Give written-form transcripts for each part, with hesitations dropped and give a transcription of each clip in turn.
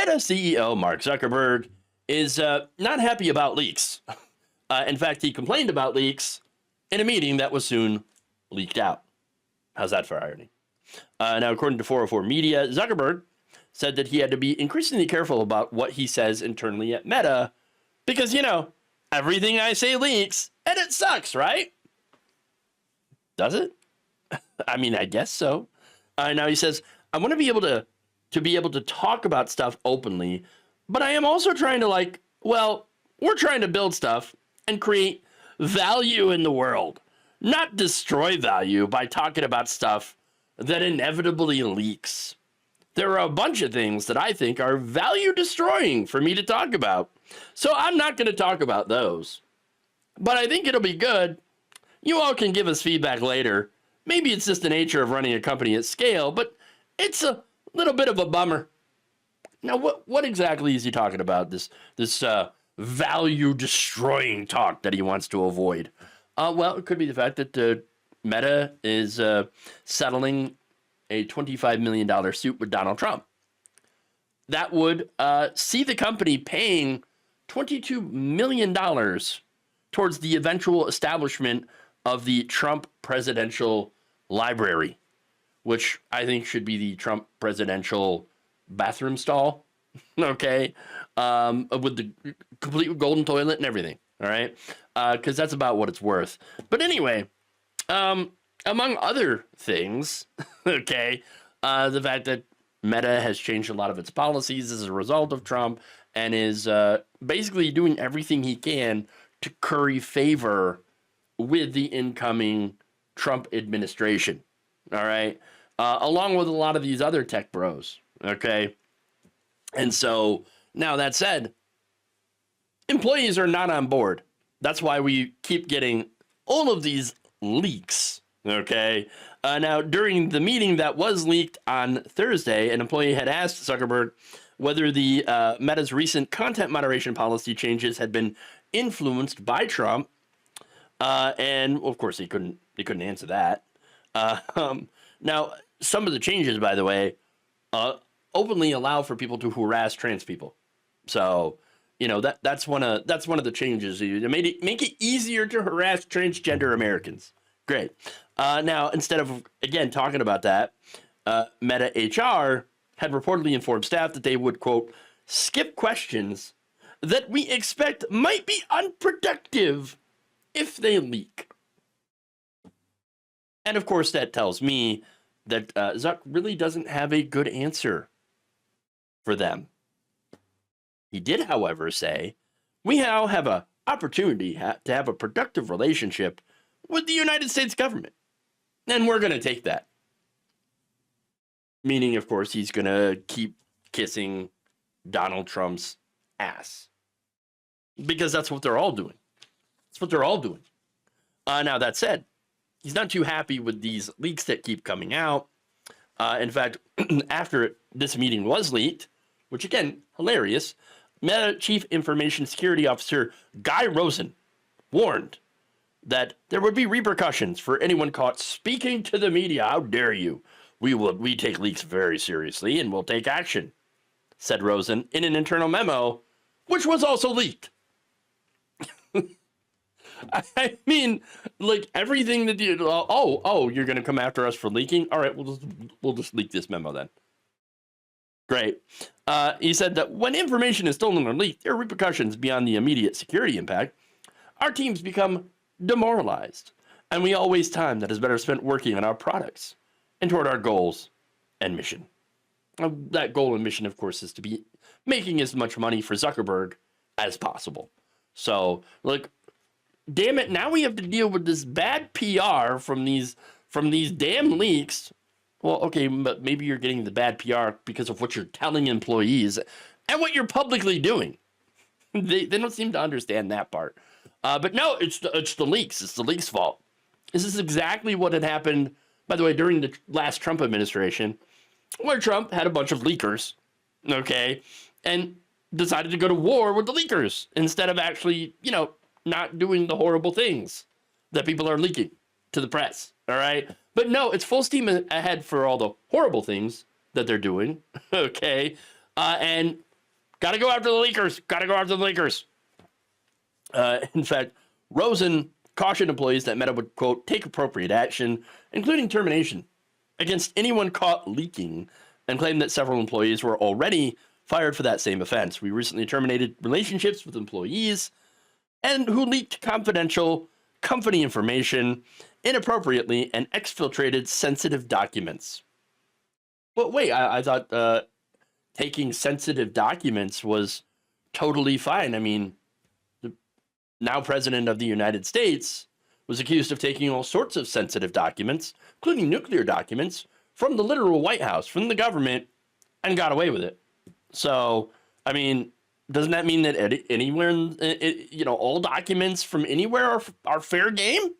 Meta CEO Mark Zuckerberg is not happy about leaks. In fact, he complained about leaks in a meeting that was soon leaked out. How's that for irony? Now, according to 404 Media, Zuckerberg said that he had to be increasingly careful about what he says internally at Meta because, you know, everything I say leaks and it sucks, right? Does it? I mean, I guess so. Now he says, I want to be able to talk about stuff openly, but I am also trying to we're trying to build stuff and create value in the world, not destroy value by talking about stuff that inevitably leaks. There are a bunch of things that I think are value destroying for me to talk about. So I'm not going to talk about those. But I think it'll be good. You all can give us feedback later. Maybe it's just the nature of running a company at scale, but it's a little bit of a bummer. Now, what exactly is he talking about? This value destroying talk that he wants to avoid? Well, it could be the fact that Meta is settling a $25 million suit with Donald Trump. That would see the company paying $22 million towards the eventual establishment of the Trump Presidential Library, which I think should be the Trump Presidential Bathroom Stall, okay, with the complete golden toilet and everything, all right, because that's about what it's worth. But anyway, among other things, okay, the fact that Meta has changed a lot of its policies as a result of Trump and is basically doing everything he can to curry favor with the incoming Trump administration, all right, along with a lot of these other tech bros, okay? And so, now that said, employees are not on board. That's why we keep getting all of these leaks, okay? Now, during the meeting that was leaked on Thursday, an employee had asked Zuckerberg whether the Meta's recent content moderation policy changes had been influenced by Trump, and of course he couldn't answer that. Now, some of the changes, by the way, openly allow for people to harass trans people. So, you know, that's one of the changes. It make it easier to harass transgender Americans. Great. Now, instead of again talking about that, Meta HR had reportedly informed staff that they would, quote, skip questions that we expect might be unproductive if they leak. And of course, that tells me that Zuck really doesn't have a good answer for them. He did, however, say, we now have an opportunity to have a productive relationship with the United States government. And we're going to take that. Meaning, of course, he's going to keep kissing Donald Trump's ass. Because that's what they're all doing. That's what they're all doing. Now, that said, he's not too happy with these leaks that keep coming out. In fact, after this meeting was leaked, which again, hilarious, Meta Chief Information Security Officer Guy Rosen warned that there would be repercussions for anyone caught speaking to the media. How dare you? We take leaks very seriously and we'll take action, said Rosen in an internal memo, which was also leaked. I mean, like everything that you, you're going to come after us for leaking? All right, we'll just leak this memo then. Great. He said that when information is stolen or leaked, there are repercussions beyond the immediate security impact. Our teams become demoralized, and we all waste time that is better spent working on our products and toward our goals and mission. That goal and mission, of course, is to be making as much money for Zuckerberg as possible. So, like, damn it, now we have to deal with this bad PR from these damn leaks. Well, okay, but maybe you're getting the bad PR because of what you're telling employees and what you're publicly doing. They don't seem to understand that part. But no, it's the leaks. It's the leaks' fault. This is exactly what had happened, by the way, during the last Trump administration, where Trump had a bunch of leakers, okay, and decided to go to war with the leakers instead of actually, you know, not doing the horrible things that people are leaking to the press, all right? But no, it's full steam ahead for all the horrible things that they're doing, okay? And Got to go after the leakers. Got to go after the leakers. In fact, Rosen cautioned employees that Meta would, quote, take appropriate action, including termination, against anyone caught leaking, and claimed that several employees were already fired for that same offense. We recently terminated relationships with employees and who leaked confidential company information inappropriately and exfiltrated sensitive documents. But wait, I thought taking sensitive documents was totally fine. I mean, the now president of the United States was accused of taking all sorts of sensitive documents, including nuclear documents, from the literal White House, from the government, and got away with it. So, I mean, doesn't that mean that anywhere, all documents from anywhere are fair game?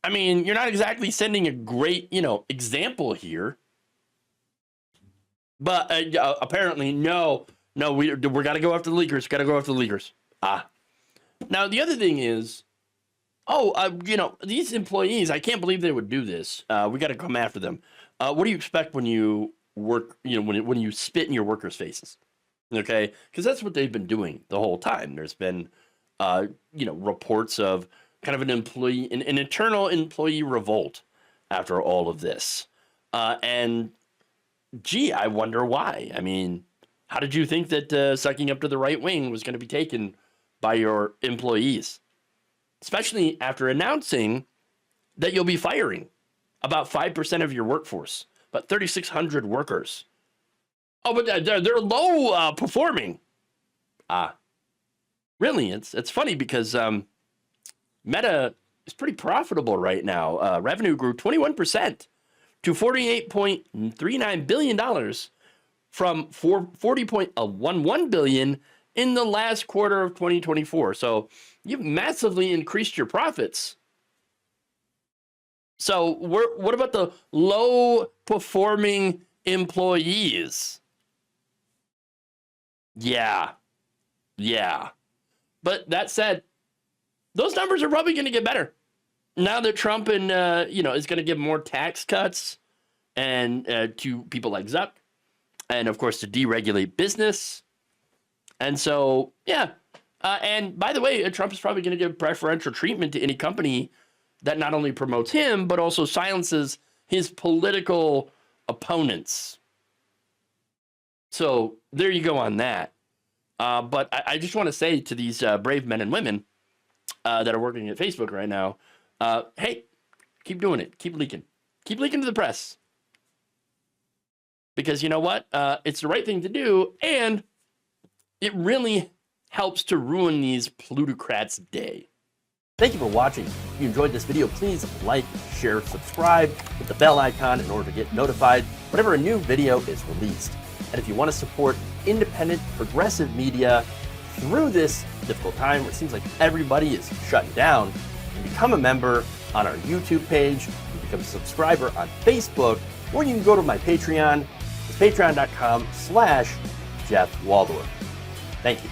I mean, you're not exactly sending a great, example here. But apparently, no, we got to go after the leakers. Got to go after the leakers. Now, the other thing is, these employees, I can't believe they would do this. We got to come after them. What do you expect when you work, when you spit in your workers' faces? Okay, because that's what they've been doing the whole time. There's been, reports of kind of an internal employee revolt after all of this. And gee, I wonder why. I mean, how did you think that sucking up to the right wing was going to be taken by your employees? Especially after announcing that you'll be firing about 5% of your workforce, about 3,600 workers. Oh, but they're low performing. Really, it's funny because Meta is pretty profitable right now. Revenue grew 21% to $48.39 billion from $40.11 billion in the last quarter of 2024. So you've massively increased your profits. So what about the low performing employees? Yeah. But that said, those numbers are probably going to get better now that Trump and is going to give more tax cuts and to people like Zuck, and of course to deregulate business. And so and by the way, Trump is probably going to give preferential treatment to any company that not only promotes him but also silences his political opponents. So there you go on that. But I just want to say to these brave men and women that are working at Facebook right now, hey, keep doing it. Keep leaking to the press. Because you know what? It's the right thing to do, and it really helps to ruin these plutocrats' day. Thank you for watching. If you enjoyed this video, please like, share, subscribe, hit the bell icon in order to get notified whenever a new video is released. And if you want to support independent, progressive media through this difficult time where it seems like everybody is shutting down, you can become a member on our YouTube page, you can become a subscriber on Facebook, or you can go to my Patreon. It's patreon.com/Jeff Waldorf. Thank you.